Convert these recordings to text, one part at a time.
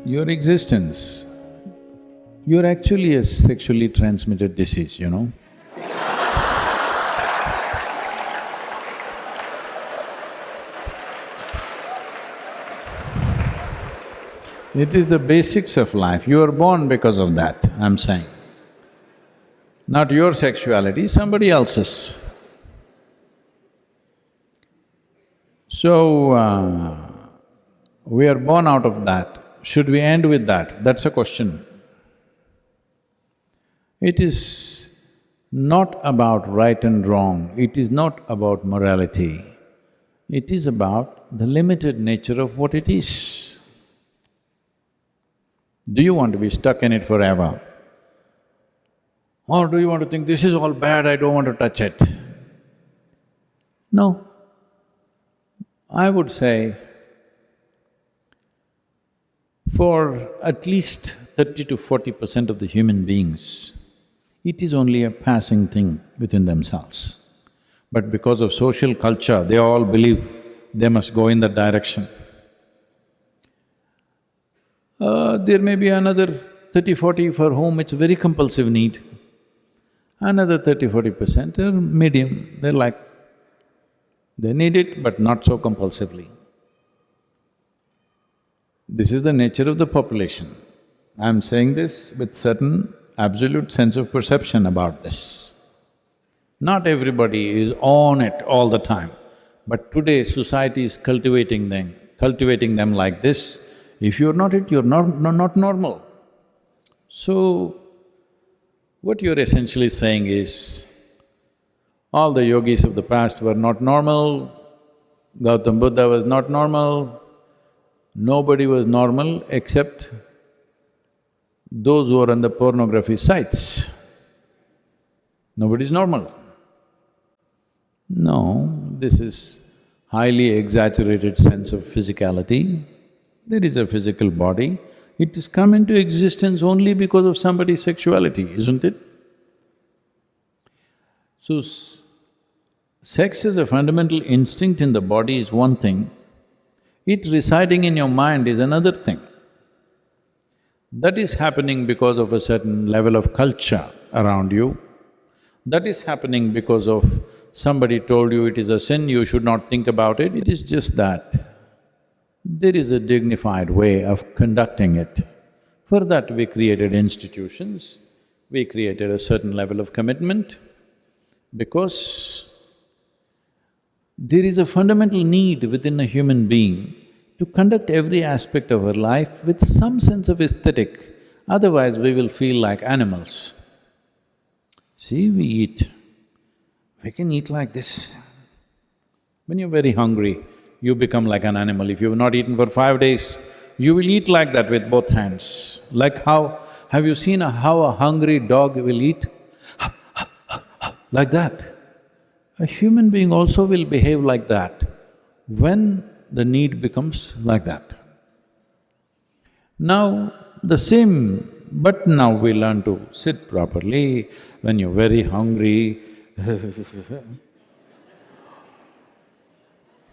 Your existence, you're actually a sexually transmitted disease, you know. It is the basics of life, you are born because of that, I'm saying. Not your sexuality, somebody else's. So, we are born out of that. Should we end with that? That's a question. It is not about right and wrong, it is not about morality. It is about the limited nature of what it is. Do you want to be stuck in it forever? Or do you want to think, this is all bad, I don't want to touch it? No. I would say, for at least 30 to 40% of the human beings, it is only a passing thing within themselves. But because of social culture, they all believe they must go in that direction. There may be another 30-40 for whom it's a very compulsive need. Another 30-40% are medium, they're like, they need it but not so compulsively. This is the nature of the population. I'm saying this with certain absolute sense of perception about this. Not everybody is on it all the time, but today society is cultivating them like this. If you're not it, you're not normal. So, what you're essentially saying is, all the yogis of the past were not normal, Gautam Buddha was not normal, nobody was normal except those who are on the pornography sites. Nobody's normal. No, this is highly exaggerated sense of physicality. There is a physical body, it has come into existence only because of somebody's sexuality, isn't it? So, sex as a fundamental instinct in the body is one thing, it residing in your mind is another thing. That is happening because of a certain level of culture around you. That is happening because of somebody told you it is a sin, you should not think about it. It is just that there is a dignified way of conducting it. For that we created institutions, we created a certain level of commitment, because there is a fundamental need within a human being to conduct every aspect of our life with some sense of aesthetic, otherwise we will feel like animals. See, we eat, we can eat like this. When you're very hungry, you become like an animal. If you've not eaten for 5 days, you will eat like that with both hands. Like how… have you seen how a hungry dog will eat? Like that. A human being also will behave like that when the need becomes like that. Now, the same… but now we learn to sit properly. When you're very hungry,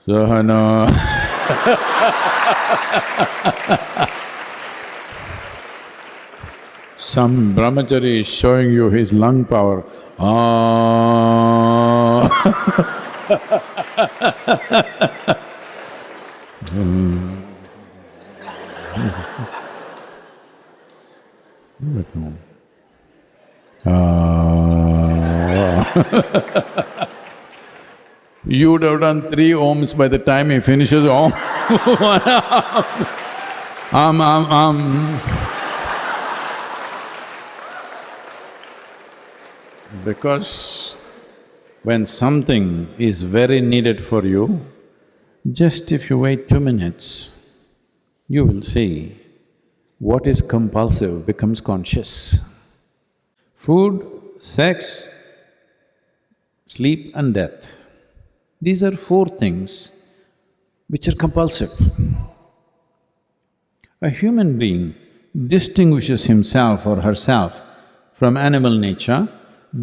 Sahana some brahmachari is showing you his lung power. You would have done 3 ohms by the time he finishes om. Because when something is very needed for you, just if you wait 2 minutes, you will see what is compulsive becomes conscious. Food, sex, sleep and death. These are 4 things which are compulsive. A human being distinguishes himself or herself from animal nature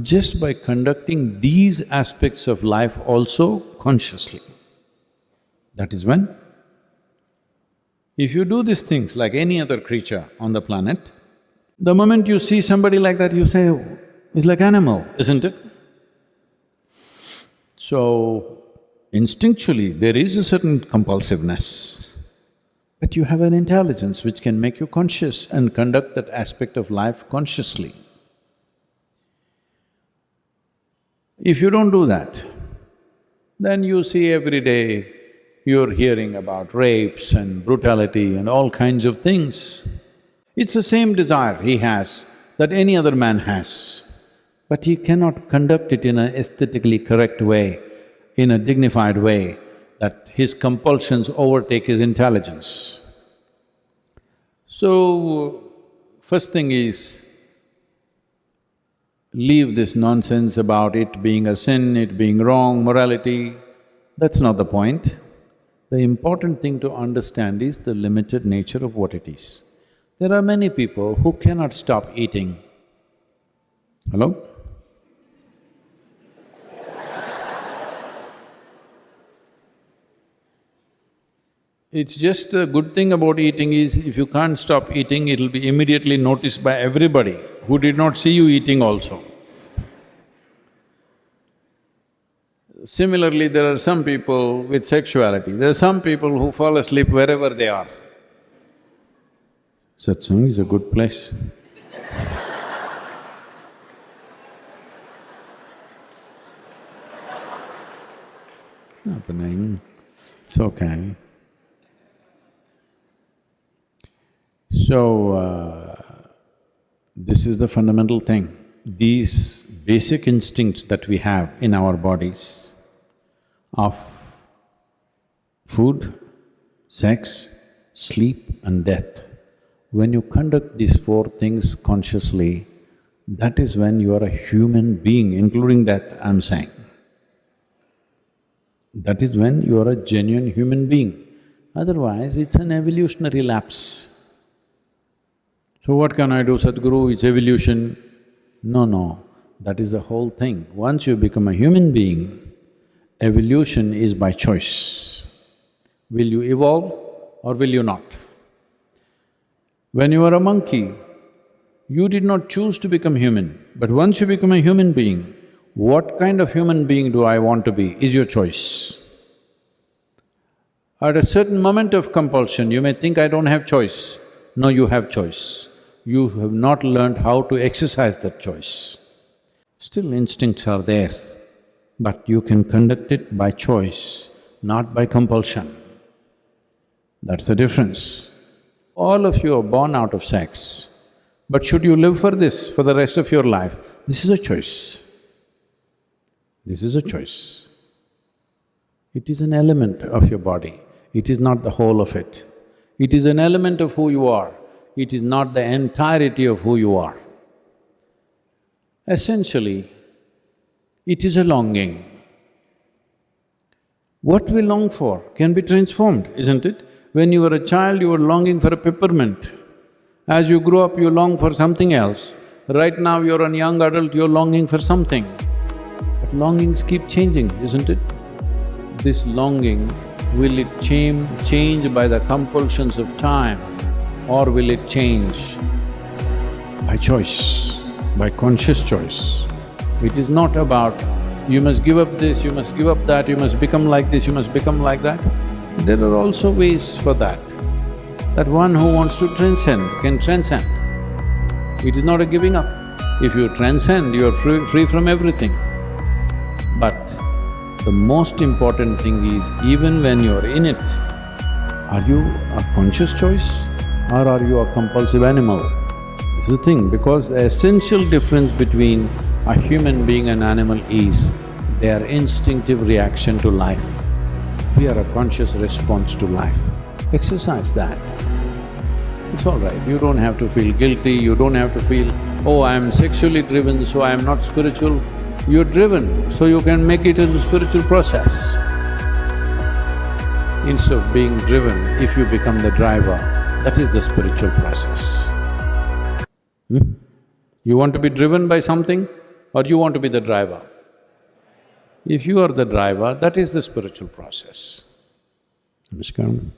just by conducting these aspects of life also consciously. That is when If you do these things like any other creature on the planet, the moment you see somebody like that, you say, "Oh, it's like animal, isn't it?" So, instinctually, there is a certain compulsiveness, but you have an intelligence which can make you conscious and conduct that aspect of life consciously. If you don't do that, then you see every day you're hearing about rapes and brutality and all kinds of things. It's the same desire he has that any other man has, but he cannot conduct it in an aesthetically correct way, in a dignified way, that his compulsions overtake his intelligence. So, first thing is, leave this nonsense about it being a sin, it being wrong, morality. That's not the point. The important thing to understand is the limited nature of what it is. There are many people who cannot stop eating. Hello? It's just a good thing about eating is, if you can't stop eating, it'll be immediately noticed by everybody who did not see you eating also. Similarly, there are some people with sexuality, there are some people who fall asleep wherever they are. Satsang is a good place. It's happening, it's okay. So, this is the fundamental thing. These basic instincts that we have in our bodies of food, sex, sleep and death, when you conduct these four things consciously, that is when you are a human being, including death, I'm saying. That is when you are a genuine human being. Otherwise, it's an evolutionary lapse. So what can I do, Sadhguru? It's evolution. No, that is the whole thing. Once you become a human being, evolution is by choice. Will you evolve or will you not? When you were a monkey, you did not choose to become human, but once you become a human being, what kind of human being do I want to be is your choice. At a certain moment of compulsion, you may think, I don't have choice. No, you have choice. You have not learned how to exercise that choice. Still instincts are there, but you can conduct it by choice, not by compulsion. That's the difference. All of you are born out of sex, but should you live for this for the rest of your life? This is a choice. This is a choice. It is an element of your body, it is not the whole of it. It is an element of who you are, it is not the entirety of who you are. Essentially, it is a longing. What we long for can be transformed, isn't it? When you were a child, you were longing for a peppermint. As you grow up, you long for something else. Right now, you're a young adult, you're longing for something. But longings keep changing, isn't it? This longing, will it change by the compulsions of time, or will it change by choice, by conscious choice? It is not about, you must give up this, you must give up that, you must become like this, you must become like that. There are also ways for that. That one who wants to transcend can transcend. It is not a giving up. If you transcend, you are free from everything. But the most important thing is, even when you're in it, are you a conscious choice or are you a compulsive animal? This is the thing, because the essential difference between a human being and animal is their instinctive reaction to life. We are a conscious response to life. Exercise that. It's all right, you don't have to feel guilty, you don't have to feel, oh, I am sexually driven, so I am not spiritual. You're driven, so you can make it a spiritual process. Instead of being driven, if you become the driver, that is the spiritual process. You want to be driven by something or you want to be the driver? If you are the driver, that is the spiritual process. Namaskaram.